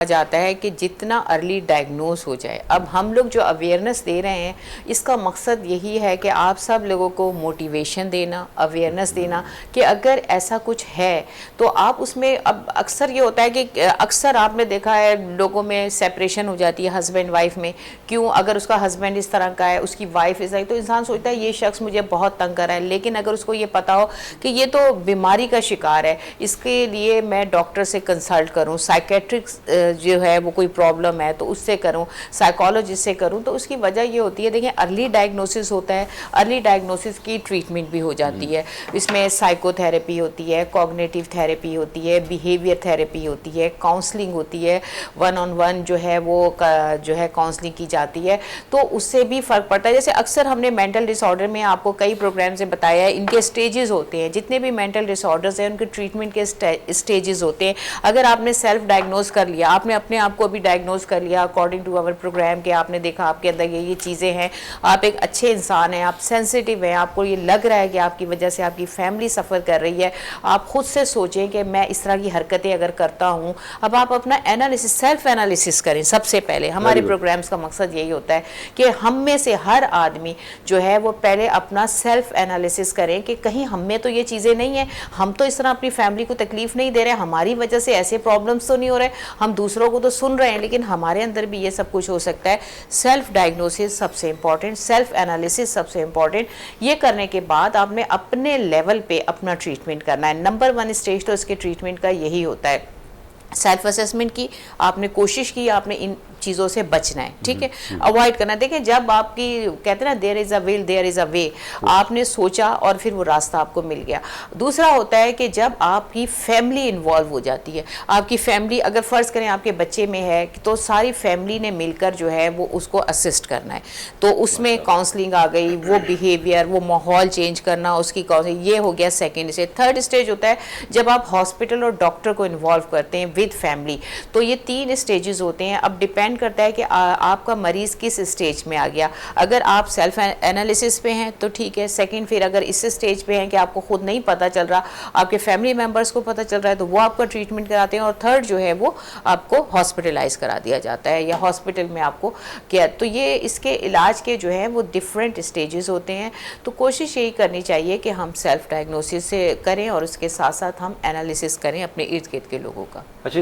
جاتا ہے کہ جتنا ارلی ڈائگنوز ہو جائے. اب ہم لوگ جو اویئرنیس دے رہے ہیں اس کا مقصد یہی ہے کہ آپ سب لوگوں کو موٹیویشن دینا, اویئرنیس دینا کہ اگر ایسا کچھ ہے تو آپ اس میں, اب اکثر یہ ہوتا ہے کہ اکثر آپ نے دیکھا ہے لوگوں میں سیپریشن ہو جاتی ہے ہسبینڈ وائف میں. کیوں؟ اگر اس کا ہسبینڈ اس طرح کا ہے, اس کی وائف اس طرح, تو انسان سوچتا ہے یہ شخص مجھے بہت تنگ کر رہا ہے. لیکن اگر اس کو یہ پتا ہو کہ یہ تو بیماری کا شکار ہے, اس کے لیے میں ڈاکٹر سے کنسلٹ کروں, سائیکیٹرک جو ہے وہ کوئی پرابلم ہے تو اس سے کروں, سائیکالوجسٹ سے کروں, تو اس کی وجہ یہ ہوتی ہے, دیکھیں ارلی ڈائگنوسس ہوتا ہے, ارلی ڈائگنوسس کی ٹریٹمنٹ بھی ہو جاتی ہے. اس میں سائیکو تھیراپی ہوتی ہے, کوگنیٹیو تھیراپی ہوتی ہے, بیہیویئر تھیراپی ہوتی ہے, کاؤنسلنگ ہوتی ہے, ون آن ون جو ہے وہ جو ہے کاؤنسلنگ کی جاتی ہے. تو اس سے بھی فرق پڑتا ہے. جیسے اکثر ہم نے مینٹل ڈس آرڈر میں آپ کو کئی پروگرام سے بتایا ہے, ان کے سٹیجز ہوتے ہیں, جتنے بھی مینٹل ڈس آرڈرز ہیں ان کے ٹریٹمنٹ کے سٹیجز ہوتے ہیں. اگر آپ نے سیلف ڈائگنوز کر لیا, آپ نے اپنے آپ کو بھی ڈائگنوز کر لیا اکارڈنگ ٹو آور پروگرام کہ آپ نے دیکھا آپ کے اندر یہ چیزیں ہیں, آپ ایک اچھے انسان ہیں, آپ سینسیٹیو ہیں, آپ کو یہ لگ رہا ہے کہ آپ کی وجہ سے آپ کی فیملی سفر کر رہی ہے, آپ خود سے سوچیں کہ میں اس طرح کی حرکتیں اگر کرتا ہوں. اب آپ اپنا انالیسس, سیلف انالیسس کریں. سب سے پہلے ہمارے پروگرامز کا مقصد یہی ہوتا ہے کہ ہم میں سے ہر آدمی جو ہے وہ پہلے اپنا سیلف انالیسس کریں کہ کہیں ہم میں تو یہ چیزیں نہیں ہیں, ہم تو اس طرح اپنی فیملی کو تکلیف نہیں دے رہے, ہماری وجہ سے ایسے پرابلمس تو نہیں ہو رہے, ہم دوسروں کو تو سن رہے ہیں لیکن ہمارے اندر بھی یہ سب کچھ ہو سکتا ہے. سیلف ڈائگنوسس سب سے امپورٹنٹ, سیلف انالیسس سب سے امپورٹنٹ. یہ کرنے کے بعد آپ نے اپنے لیول پہ اپنا ٹریٹمنٹ کرنا ہے. نمبر 1 اسٹیج تو اس کے ٹریٹمنٹ کا یہی ہوتا ہے, سیلف اسیسمنٹ کی, آپ نے کوشش کی, آپ نے ان چیزوں سے بچنا ہے, ٹھیک ہے, اوائڈ کرنا. دیکھیں جب آپ کی کہتے ہیں نا دیر از اے ول دیر از اے وے, آپ نے سوچا اور پھر وہ راستہ آپ کو مل گیا. دوسرا ہوتا ہے کہ جب آپ کی فیملی انوالو ہو جاتی ہے, آپ کی فیملی اگر فرض کریں آپ کے بچے میں ہے تو ساری فیملی نے مل کر جو ہے وہ اس کو اسسٹ کرنا ہے. تو اس میں کاؤنسلنگ آ گئی, وہ بیہیویئر, وہ ماحول چینج کرنا, اس کی کاؤنسلنگ, یہ ہو گیا سیکنڈ اسٹیج. تھرڈ اسٹیج ہوتا ہے جب آپ ہاسپٹل اور ڈاکٹر کو انوالو کرتے ہیں ود فیملی. تو یہ 3 اسٹیجز ہوتے ہیں. اب ڈیپینڈ کرتا ہے کہ آپ کا مریض کس اسٹیج میں آ گیا. اگر آپ سیلف انالیسس پہ ہیں تو ٹھیک ہے. سیکنڈ پھر اگر اس اسٹیج پہ ہیں کہ آپ کو خود نہیں پتہ چل رہا, آپ کے فیملی ممبرس کو پتہ چل رہا ہے, تو وہ آپ کا ٹریٹمنٹ کراتے ہیں. اور تھرڈ جو ہے وہ آپ کو ہاسپٹلائز کرا دیا جاتا ہے یا ہاسپٹل میں آپ کو کیا. تو یہ اس کے علاج کے جو ہیں وہ ڈفرینٹ اسٹیجز ہوتے ہیں. تو کوشش یہی کرنی چاہیے کہ ہم سیلف ڈائگنوسس سے کریں اور اس کے ساتھ ساتھ ہم انالیسس کریں اپنے ارد گرد کے لوگوں کا. اچھا,